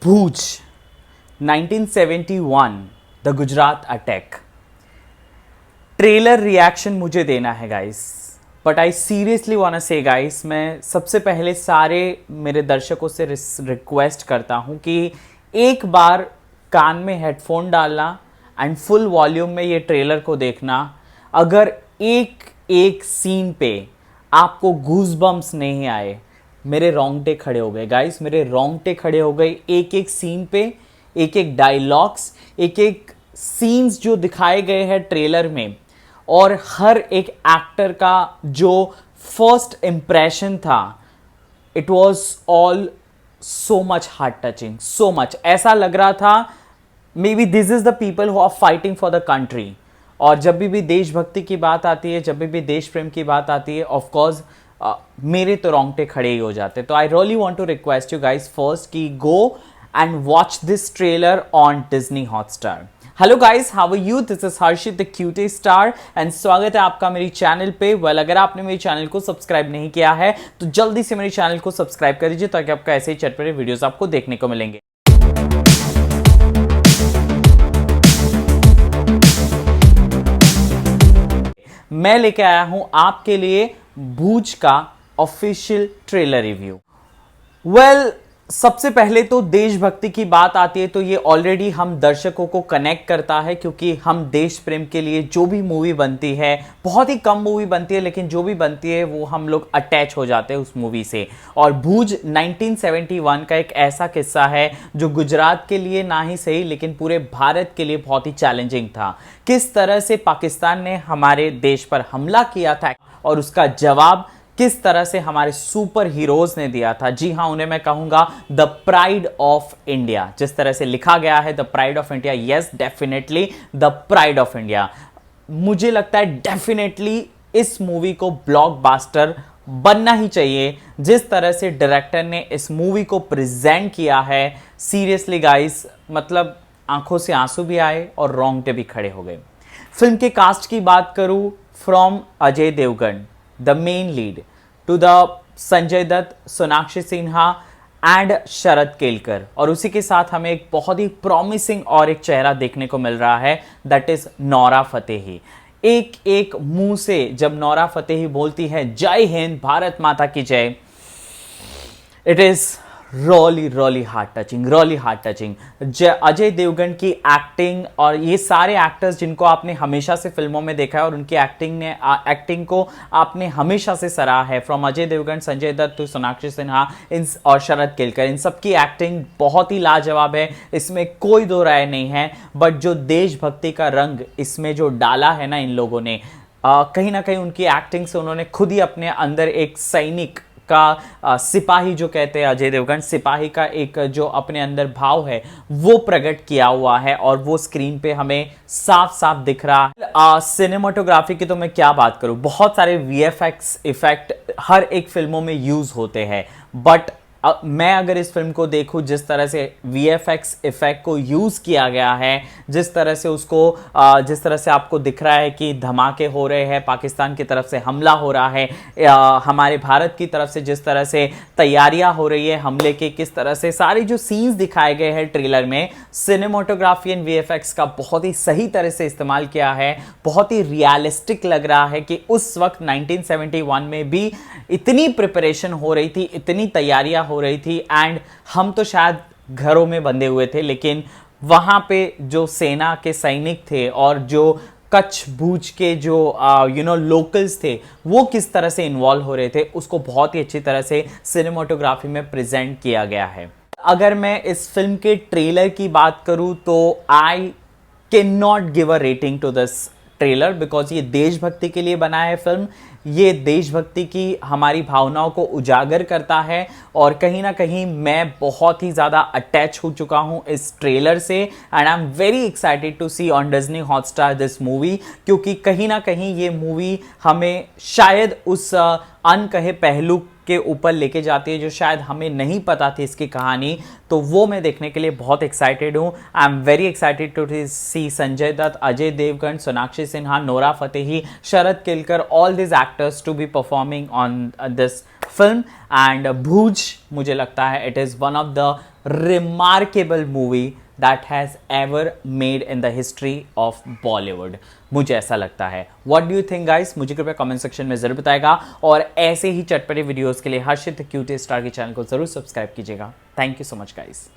Bhuj 1971 the Gujarat attack. Trailer reaction मुझे देना है guys, but I seriously want to say guys, मैं सबसे पहले सारे मेरे दर्शकों से रिक्वेस्ट करता हूं कि एक बार कान में हेडफोन डालना एंड फुल वॉल्यूम में ये ट्रेलर को देखना। अगर एक एक सीन पे आपको गूज़बम्प्स नहीं आए, मेरे रोंगटे खड़े हो गए गाइस, मेरे रोंगटे खड़े हो गए। एक एक सीन पे, एक एक डायलॉग्स, एक एक सीन्स जो दिखाए गए हैं ट्रेलर में, और हर एक एक्टर का जो फर्स्ट इंप्रेशन था, it was all so much heart touching, so much. ऐसा लग रहा था may be this is the people who are fighting for the country. और जब भी देशभक्ति की बात आती है, जब भी देश प्रेम की बात आती है, ऑफ कोर्स मेरे तो रोंगटे खड़े ही हो जाते। तो I really want to request you guys first कि go and watch this trailer on Disney Hotstar. Hello guys, how are you? This is Harshit the cutie star and स्वागत है आपका मेरी चैनल पे। अगर आपने मेरे चैनल को सब्सक्राइब नहीं किया है तो जल्दी से मेरे चैनल को सब्सक्राइब कर दीजिए, ताकि आपका ऐसे ही चटपटे वीडियोस आपको देखने को मिलेंगे। मैं लेके आया हूं आपके लिए भूज का ऑफिशियल ट्रेलर रिव्यू। सबसे पहले तो देशभक्ति की बात आती है तो ये ऑलरेडी हम दर्शकों को कनेक्ट करता है, क्योंकि हम देश प्रेम के लिए जो भी मूवी बनती है, बहुत ही कम मूवी बनती है, लेकिन जो भी बनती है वो हम लोग अटैच हो जाते हैं उस मूवी से। और भूज 1971 का एक ऐसा किस्सा है जो गुजरात के लिए ना ही सही, लेकिन पूरे भारत के लिए बहुत ही चैलेंजिंग था। किस तरह से पाकिस्तान ने हमारे देश पर हमला किया था और उसका जवाब किस तरह से हमारे सुपर हीरोज ने दिया था। जी हां, उन्हें मैं कहूंगा द प्राइड ऑफ इंडिया। जिस तरह से लिखा गया है the pride of India, yes definitely the pride of India. मुझे लगता है डेफिनेटली इस मूवी को ब्लॉकबस्टर बनना ही चाहिए। जिस तरह से डायरेक्टर ने इस मूवी को प्रेजेंट किया है, सीरियसली गाइस, मतलब आंखों से आंसू भी आए और रोंगटे भी खड़े हो गए। फिल्म के कास्ट की बात करूं, from Ajay Devgn the main lead to the Sanjay Dutt, Sonakshi Sinha and Sharad Kelkar, और उसी के साथ हमें एक बहुत ही प्रॉमिसिंग और एक चेहरा देखने को मिल रहा है, दैट इज नोरा फतेही। एक एक मुंह से जब नोरा फतेही बोलती है जय हिंद, भारत माता की जय, it is really heart touching. Ajay Devgan की एक्टिंग और ये सारे एक्टर्स जिनको आपने हमेशा से फिल्मों में देखा है और उनकी एक्टिंग को आपने हमेशा से सराहा है, फ्रॉम अजय देवगन, संजय दत्त टू सोनाक्षी सिन्हा और शरद केलकर, इन सबकी एक्टिंग बहुत ही लाजवाब है, इसमें कोई दो राय नहीं है। बट जो देशभक्ति का रंग इसमें जो डाला है ना इन लोगों ने, कहीं ना कहीं उनकी एक्टिंग से उन्होंने खुद ही अपने अंदर एक सैनिक का, सिपाही जो कहते हैं अजय देवगन, सिपाही का एक जो अपने अंदर भाव है वो प्रकट किया हुआ है, और वो स्क्रीन पे हमें साफ साफ दिख रहा है। सिनेमाटोग्राफी की तो मैं क्या बात करूं, बहुत सारे वीएफएक्स इफेक्ट हर एक फिल्मों में यूज होते हैं, बट मैं अगर इस फिल्म को देखूं, जिस तरह से वीएफएक्स इफेक्ट को यूज किया गया है, जिस तरह से उसको जिस तरह से आपको दिख रहा है कि धमाके हो रहे हैं, पाकिस्तान की तरफ से हमला हो रहा है, हमारे भारत की तरफ से जिस तरह से तैयारियां हो रही है हमले के, किस तरह से सारे जो सीन्स दिखाए गए हैं ट्रेलर में, सिनेमाटोग्राफी एंड वीएफएक्स का बहुत ही सही तरह से इस्तेमाल किया है। बहुत ही रियलिस्टिक लग रहा है कि उस वक्त 1971 में भी इतनी प्रिपरेशन हो रही थी, इतनी तैयारियां हो रही थी, एंड हम तो शायद घरों में बंधे हुए थे, लेकिन वहां पे जो सेना के सैनिक थे और जो कच्छ भूज के जो लोकल्स थे, वो किस तरह से इन्वॉल्व हो रहे थे, उसको बहुत ही अच्छी तरह से सिनेमाटोग्राफी में प्रेजेंट किया गया है। अगर मैं इस फिल्म के ट्रेलर की बात करूं तो I can not give a rating to this trailer, because ये देशभक्ति के लिए बना है फिल्म। ये देशभक्ति की हमारी भावनाओं को उजागर करता है, और कहीं ना कहीं मैं बहुत ही ज़्यादा अटैच हो चुका हूँ इस ट्रेलर से, and I am very excited to see on Disney Hotstar this movie, क्योंकि कहीं ना कहीं ये मूवी हमें शायद उस अनकहे पहलू के ऊपर लेके जाती है जो शायद हमें नहीं पता थी इसकी कहानी। तो वो मैं देखने के लिए बहुत एक्साइटेड हूँ। I am very excited to see Sanjay Dutt, Ajay Devgan, Sonakshi Sinha, Nora Fatehi, Sharad Kelkar, all this actors to be performing on this film and Bhuj मुझे लगता है it is one of the remarkable movie that has ever made in the history of Bollywood, मुझे ऐसा लगता है। What do you think guys, मुझे कृपया comment section में जरूर बताएगा और ऐसे ही चटपटे वीडियोस के लिए हर्षित क्यूटी स्टार के चैनल को जरूर सब्सक्राइब कीजिएगा। Thank you so much guys.